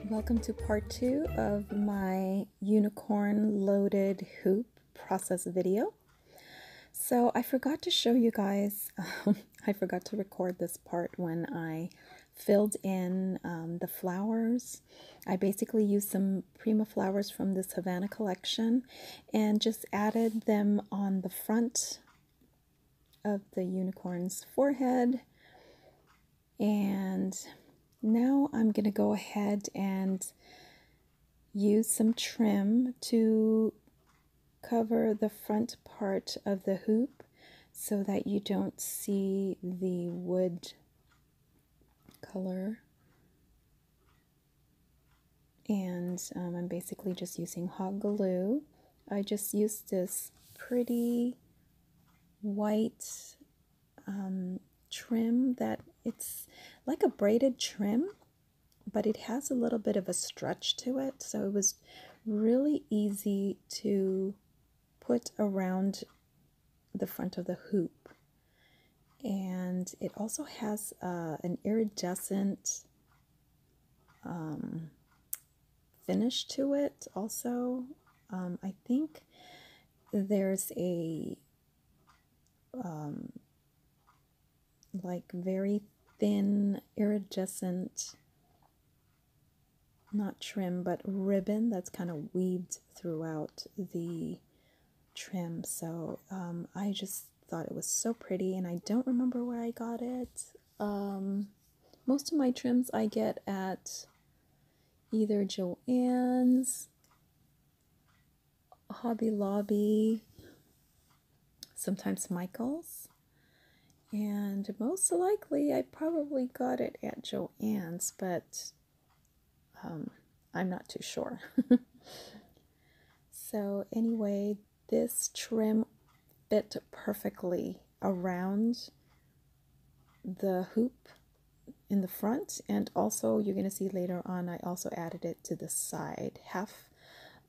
Welcome to part 2 of my unicorn loaded hoop process video. So I forgot to show you guys, I forgot to record this part when I filled in the flowers. I basically used some Prima flowers from this Havana collection and just added them on the front of the unicorn's forehead. And now I'm going to go ahead and use some trim to cover the front part of the hoop so that you don't see the wood color. And I'm basically just using hot glue. I just used this pretty white trim that it's like a braided trim, but it has a little bit of a stretch to it, so it was really easy to put around the front of the hoop. And it also has an iridescent finish to it also. I think there's a like very thin iridescent, not trim, but ribbon that's kind of weaved throughout the trim. So I just thought it was so pretty, and I don't remember where I got it. Most of my trims I get at either Joann's, Hobby Lobby, sometimes Michael's, and most likely I probably got it at Joann's, but I'm not too sure. So anyway, this trim fit perfectly around the hoop in the front, and also you're going to see later on I also added it to the side, half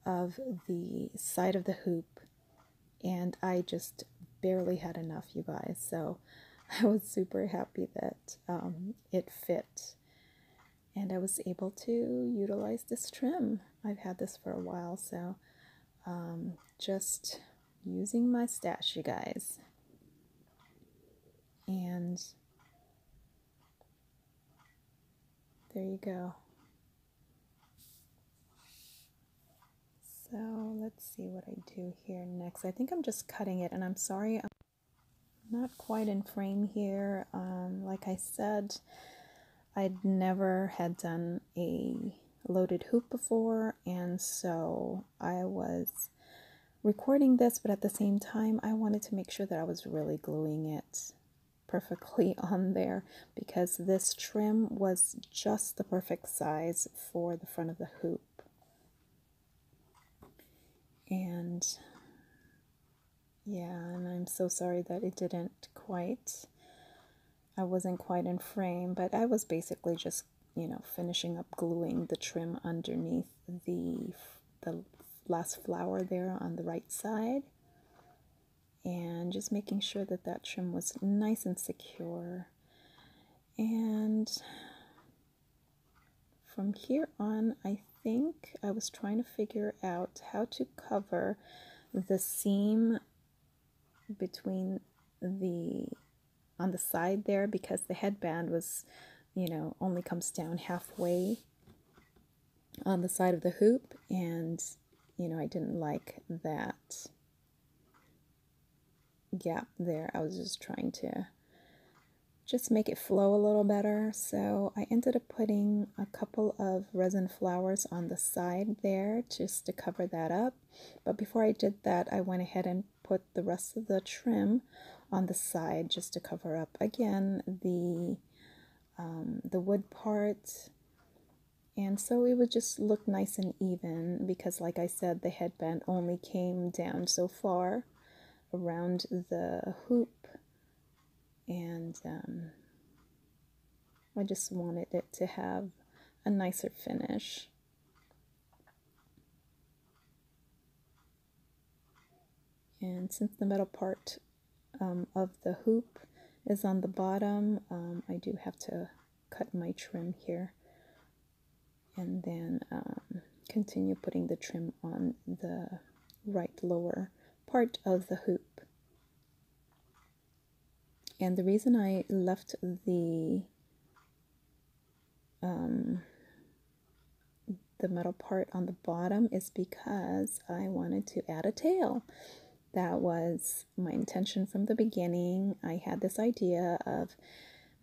of the side of the hoop, and I just barely had enough, you guys, so I was super happy that it fit. And I was able to utilize this trim. I've had this for a while, so just using my stash, you guys. And there you go. So let's see what I do here next. I think I'm just cutting it, and I'm sorry I'm not quite in frame here. Like I said, I'd never had done a loaded hoop before, and so I was recording this, but at the same time I wanted to make sure that I was really gluing it perfectly on there, because this trim was just the perfect size for the front of the hoop. And yeah, and I'm so sorry that it didn't quite, I wasn't quite in frame, but I was basically just, you know, finishing up gluing the trim underneath the last flower there on the right side, and just making sure that that trim was nice and secure. And from here on, I think I was trying to figure out how to cover the seam between on the side there, because the headband was, you know, only comes down halfway on the side of the hoop, and you know, I didn't like that gap there. I was just trying to just make it flow a little better, so I ended up putting a couple of resin flowers on the side there just to cover that up. But before I did that, I went ahead and put the rest of the trim on the side just to cover up again the wood part, and so it would just look nice and even, because like I said, the headband only came down so far around the hoop, and I just wanted it to have a nicer finish. And since the metal part of the hoop is on the bottom, I do have to cut my trim here, and then continue putting the trim on the right lower part of the hoop. And the reason I left the metal part on the bottom is because I wanted to add a tail. That was my intention from the beginning. I had this idea of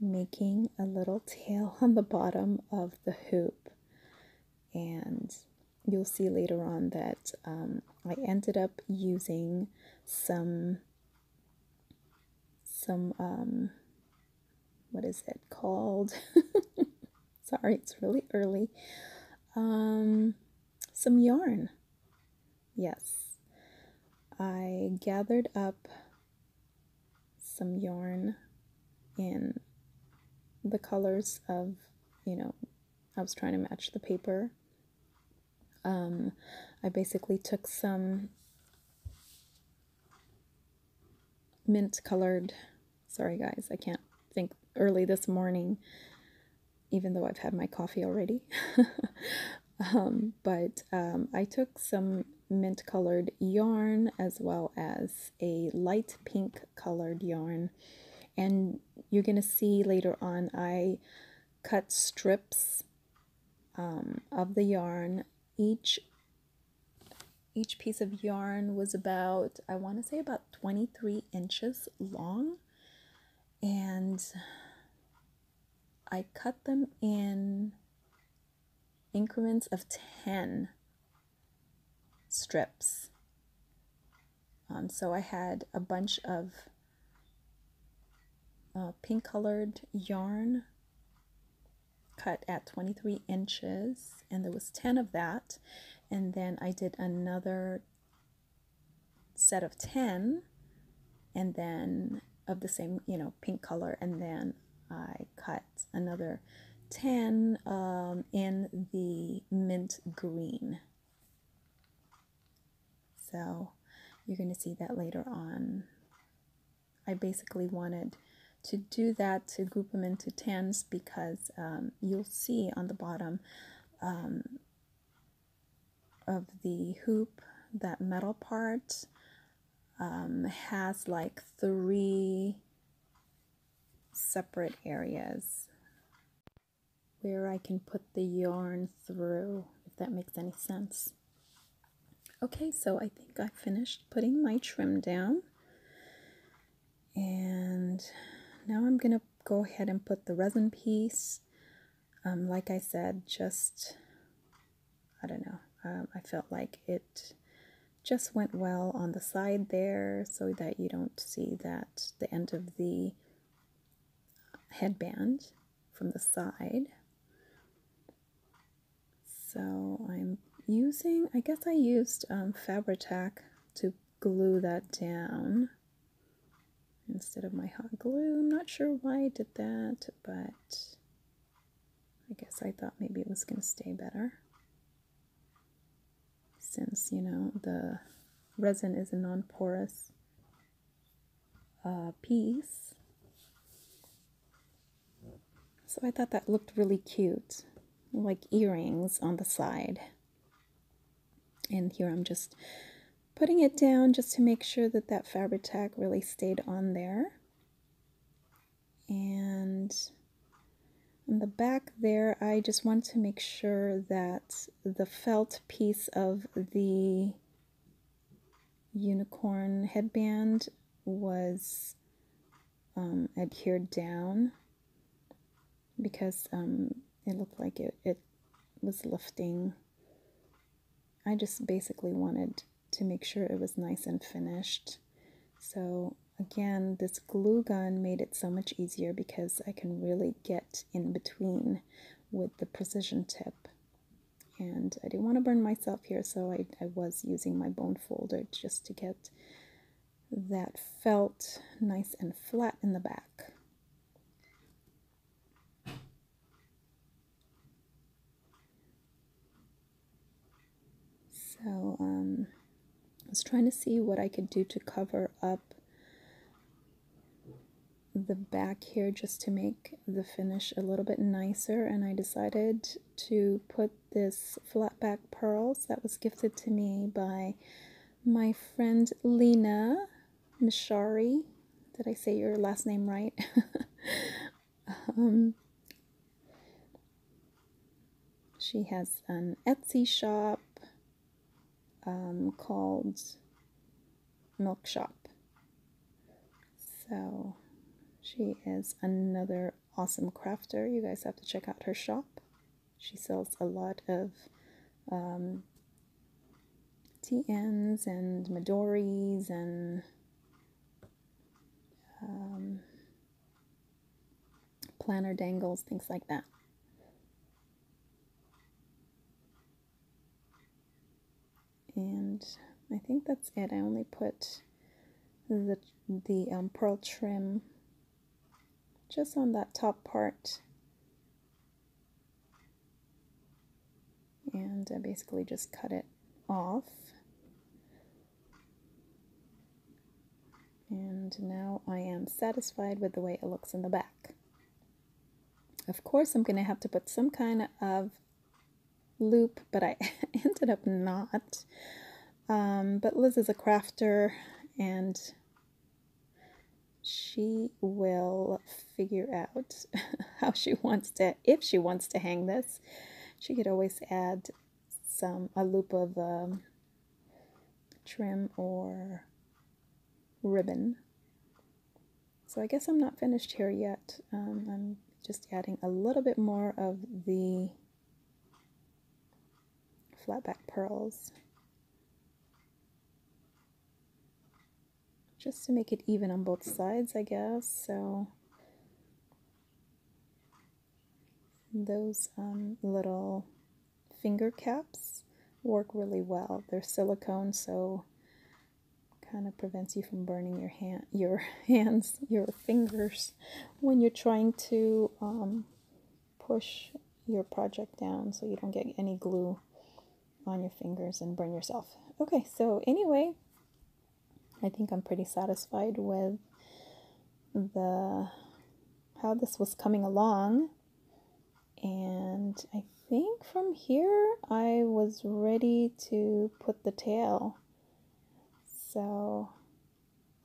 making a little tail on the bottom of the hoop, and you'll see later on that I ended up using some what is it called? Sorry, it's really early. Some yarn. Yes, I gathered up some yarn in the colors of, I was trying to match the paper. I basically took some mint colored, sorry guys, I can't think, early this morning, even though I've had my coffee already. But I took some mint colored yarn as well as a light pink colored yarn, and you're gonna see later on I cut strips of the yarn. Each piece of yarn was about, I want to say about 23 inches long, and I cut them in increments of 10 strips. So I had a bunch of pink colored yarn cut at 23 inches, and there was 10 of that, and then I did another set of 10, and then of the same, pink color, and then I cut another 10 in the mint green. So you're going to see that later on. I basically wanted to do that to group them into 10s because you'll see on the bottom of the hoop, that metal part has like 3 separate areas where I can put the yarn through, if that makes any sense. Okay, so I think I finished putting my trim down, and now I'm gonna go ahead and put the resin piece. Like I said, just, I don't know, I felt like it just went well on the side there so that you don't see that the end of the headband from the side. So I'm using, I guess I used Fabri-Tac to glue that down instead of my hot glue. I'm not sure why I did that, but I guess I thought maybe it was going to stay better since, the resin is a non-porous piece. So I thought that looked really cute, like earrings on the side. And here I'm just putting it down just to make sure that that Fabri-Tac really stayed on there. And on the back there, I just want to make sure that the felt piece of the unicorn headband was adhered down, because it looked like it was lifting. I just basically wanted to make sure it was nice and finished. So again, this glue gun made it so much easier because I can really get in between with the precision tip. And I didn't want to burn myself here, so I was using my bone folder just to get that felt nice and flat in the back. So was trying to see what I could do to cover up the back here just to make the finish a little bit nicer, and I decided to put this flat back pearls that was gifted to me by my friend Lena Mishari. Did I say your last name right? She has an Etsy shop called Milk Shop. So she is another awesome crafter. You guys have to check out her shop. She sells a lot of TNs and Midoris and planner dangles, things like that. And I think that's it. I only put the pearl trim just on that top part, and I basically just cut it off. And now I am satisfied with the way it looks in the back. Of course, I'm going to have to put some kind of loop, but I ended up not. But Liz is a crafter, and she will figure out how she wants to, if she wants to hang this. She could always add a loop of trim or ribbon. So I guess I'm not finished here yet. I'm just adding a little bit more of the flat back pearls, just to make it even on both sides, I guess. So those little finger caps work really well. They're silicone, so kind of prevents you from burning your fingers when you're trying to push your project down, so you don't get any glue on your fingers and burn yourself. Okay, so anyway, I think I'm pretty satisfied with how this was coming along, and I think from here I was ready to put the tail. So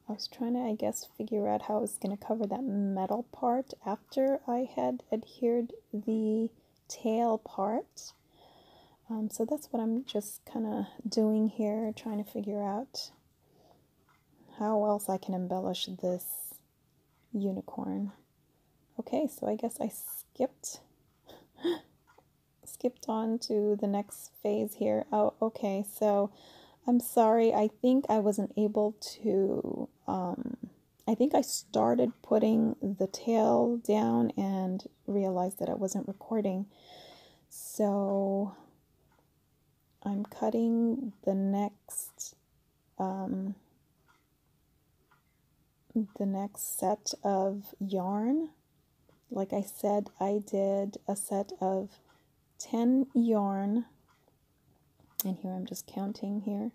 I was trying to, I guess, figure out how I was going to cover that metal part after I had adhered the tail part. So that's what I'm just kind of doing here, trying to figure out how else I can embellish this unicorn. Okay, so I guess I skipped on to the next phase here. Oh, okay, so I'm sorry, I think I wasn't able to, I think I started putting the tail down and realized that I wasn't recording. So I'm cutting the next set of yarn. Like I said, I did a set of 10 yarn, and here I'm just counting here.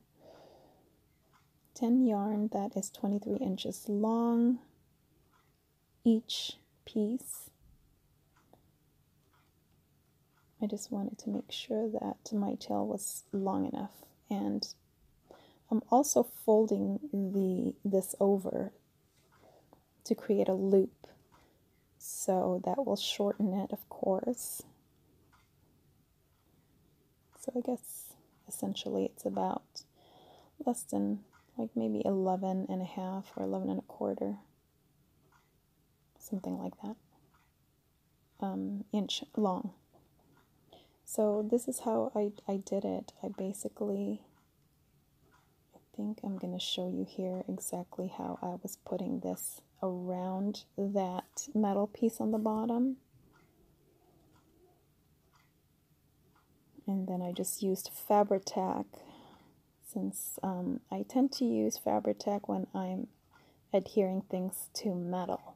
10 yarn that is 23 inches long each piece. I just wanted to make sure that my tail was long enough, and I'm also folding this over to create a loop, so that will shorten it, of course. So I guess essentially it's about less than, like, maybe 11 and a half or 11 and a quarter, something like that, inch long. So this is how I did it. I think I'm going to show you here exactly how I was putting this around that metal piece on the bottom. And then I just used Fabri-Tac, since I tend to use Fabri-Tac when I'm adhering things to metal.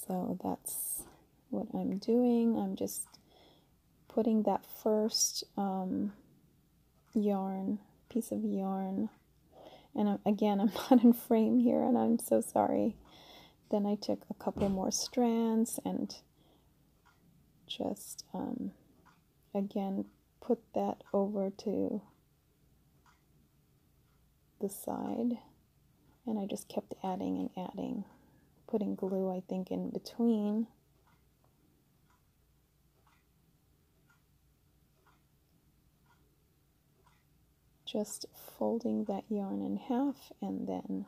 So that's what I'm doing. I'm just putting that first yarn, piece of yarn. And again, I'm not in frame here, and I'm so sorry. Then I took a couple more strands and just, again, put that over to the side. And I just kept adding and adding, putting glue, I think, in between. Just folding that yarn in half and then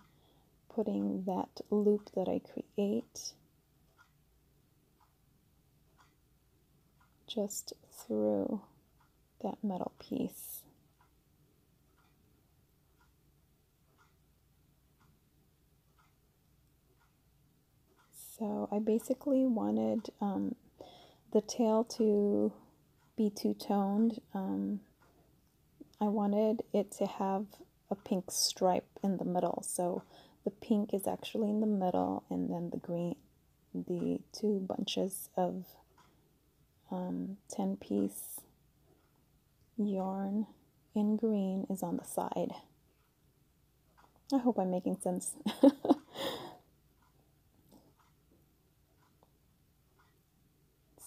putting that loop that I create just through that metal piece. So I basically wanted the tail to be two-toned. I wanted it to have a pink stripe in the middle, so the pink is actually in the middle, and then the green, the two bunches of 10-piece yarn in green is on the side. I hope I'm making sense.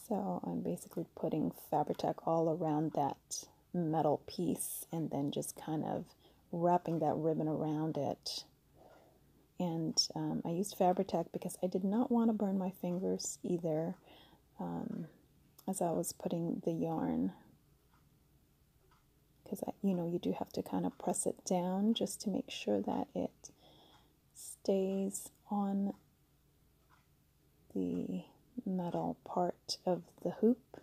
So I'm basically putting Fabri-Tac all around that metal piece and then just kind of wrapping that ribbon around it. And I used Fabri-Tac because I did not want to burn my fingers either as I was putting the yarn, because you do have to kind of press it down just to make sure that it stays on the metal part of the hoop.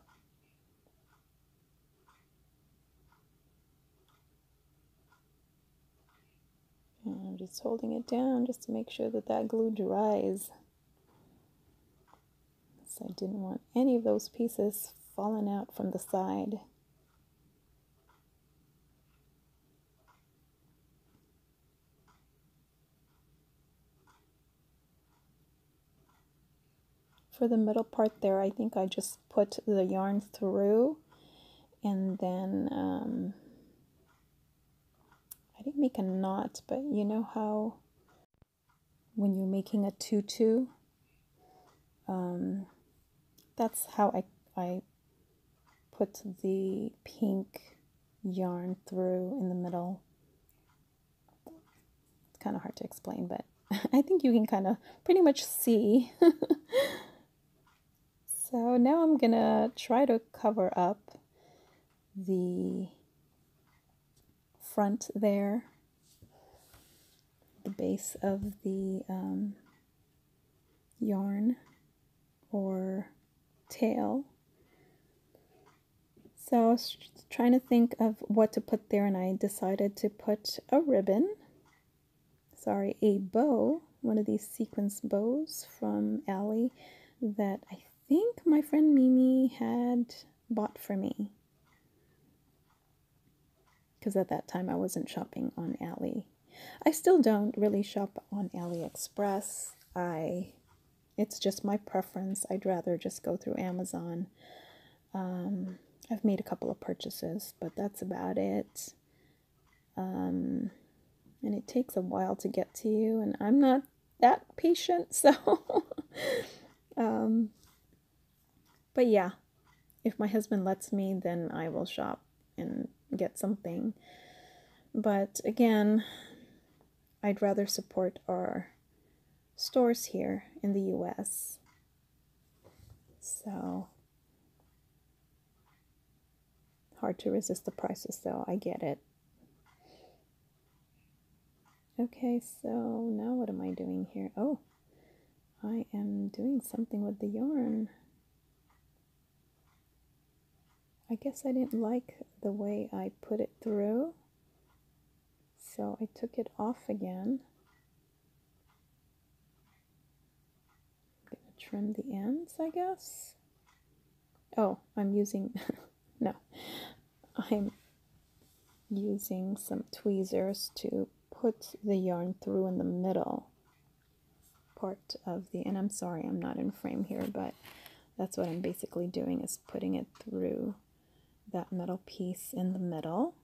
And I'm just holding it down just to make sure that that glue dries. So I didn't want any of those pieces falling out from the side. For the middle part there, I think I just put the yarn through, and then I didn't make a knot, but you know how when you're making a tutu, that's how I put the pink yarn through in the middle. It's kind of hard to explain, but I think you can kind of pretty much see. So now I'm gonna try to cover up the front there, the base of the yarn or tail. So I was trying to think of what to put there, and I decided to put a ribbon, a bow, one of these sequence bows from Ally that I think my friend Mimi had bought for me, because at that time I wasn't shopping on Ally. I still don't really shop on AliExpress. It's just my preference. I'd rather just go through Amazon. I've made a couple of purchases, but that's about it. And it takes a while to get to you, and I'm not that patient, so but yeah, if my husband lets me, then I will shop and get something. But again, I'd rather support our stores here in the US. So hard to resist the prices, though. I get it. Okay, so now what am I doing here? Oh, I am doing something with the yarn. I guess I didn't like the way I put it through, so I took it off again. I'm going to trim the ends, I guess. Oh, I'm using, no, I'm using some tweezers to put the yarn through in the middle part of the, and I'm sorry I'm not in frame here, but that's what I'm basically doing, is putting it through that metal piece in the middle.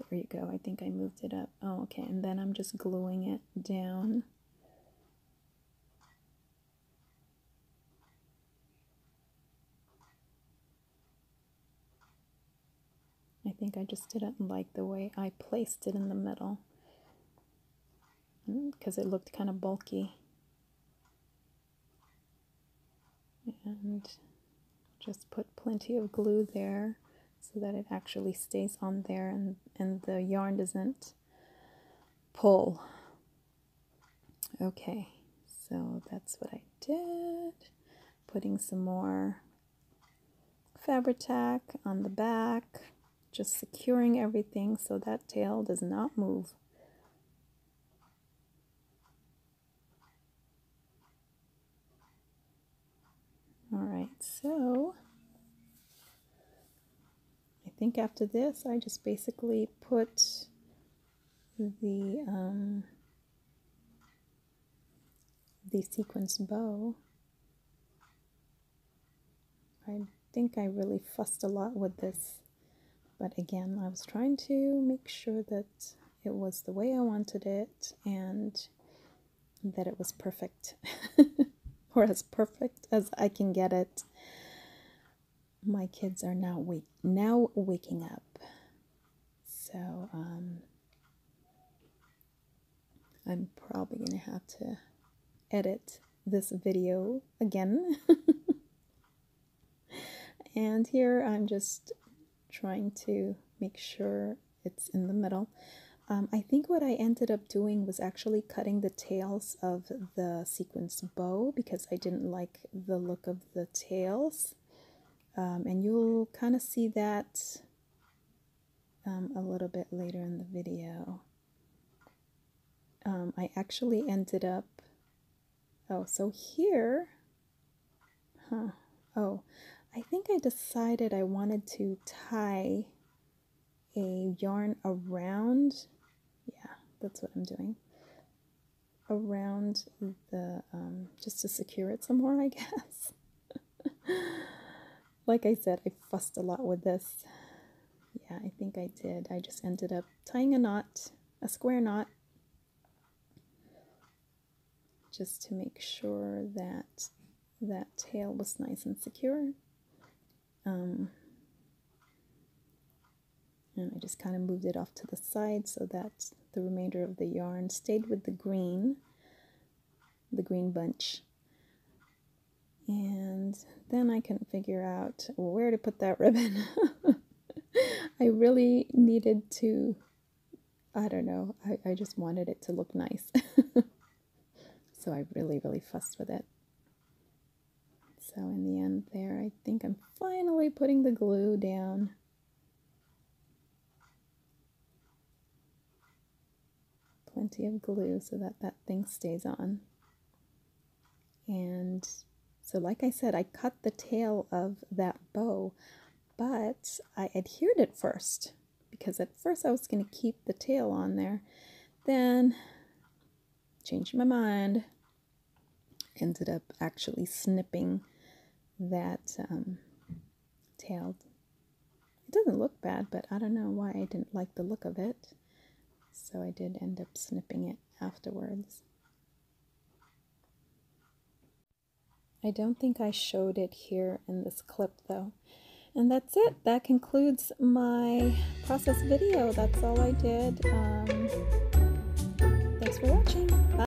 there you go. I think I moved it up. Oh, okay. And then I'm just gluing it down. I think I just didn't like the way I placed it in the middle because it looked kind of bulky. And just put plenty of glue there so that it actually stays on there and the yarn doesn't pull. Okay, so that's what I did. Putting some more fabric tack on the back, just securing everything so that tail does not move. All right, so I think after this I just basically put the sequence bow. I think I really fussed a lot with this, but again, I was trying to make sure that it was the way I wanted it and that it was perfect, or as perfect as I can get it. My kids are now waking up, so I'm probably gonna have to edit this video again. And here I'm just trying to make sure it's in the middle. I think what I ended up doing was actually cutting the tails of the sequence bow because I didn't like the look of the tails. And you'll kind of see that a little bit later in the video. I actually ended up, so here, I think I decided I wanted to tie a yarn around, yeah, that's what I'm doing, around the, just to secure it some more, I guess. Like I said, I fussed a lot with this. Yeah, I think I did. I just ended up tying a knot, a square knot, just to make sure that that tail was nice and secure. And I just kind of moved it off to the side so that the remainder of the yarn stayed with the green bunch. And then I couldn't figure out where to put that ribbon. I really needed to, I don't know, I just wanted it to look nice. So I really fussed with it. So in the end there, I think I'm finally putting the glue down. Plenty of glue so that that thing stays on. And so like I said, I cut the tail of that bow, but I adhered it first because at first I was going to keep the tail on there. Then changed my mind, ended up actually snipping that tail. It doesn't look bad, but I don't know why I didn't like the look of it. So I did end up snipping it afterwards. I don't think I showed it here in this clip though. And that's it. That concludes my process video. That's all I did. Thanks for watching. Bye.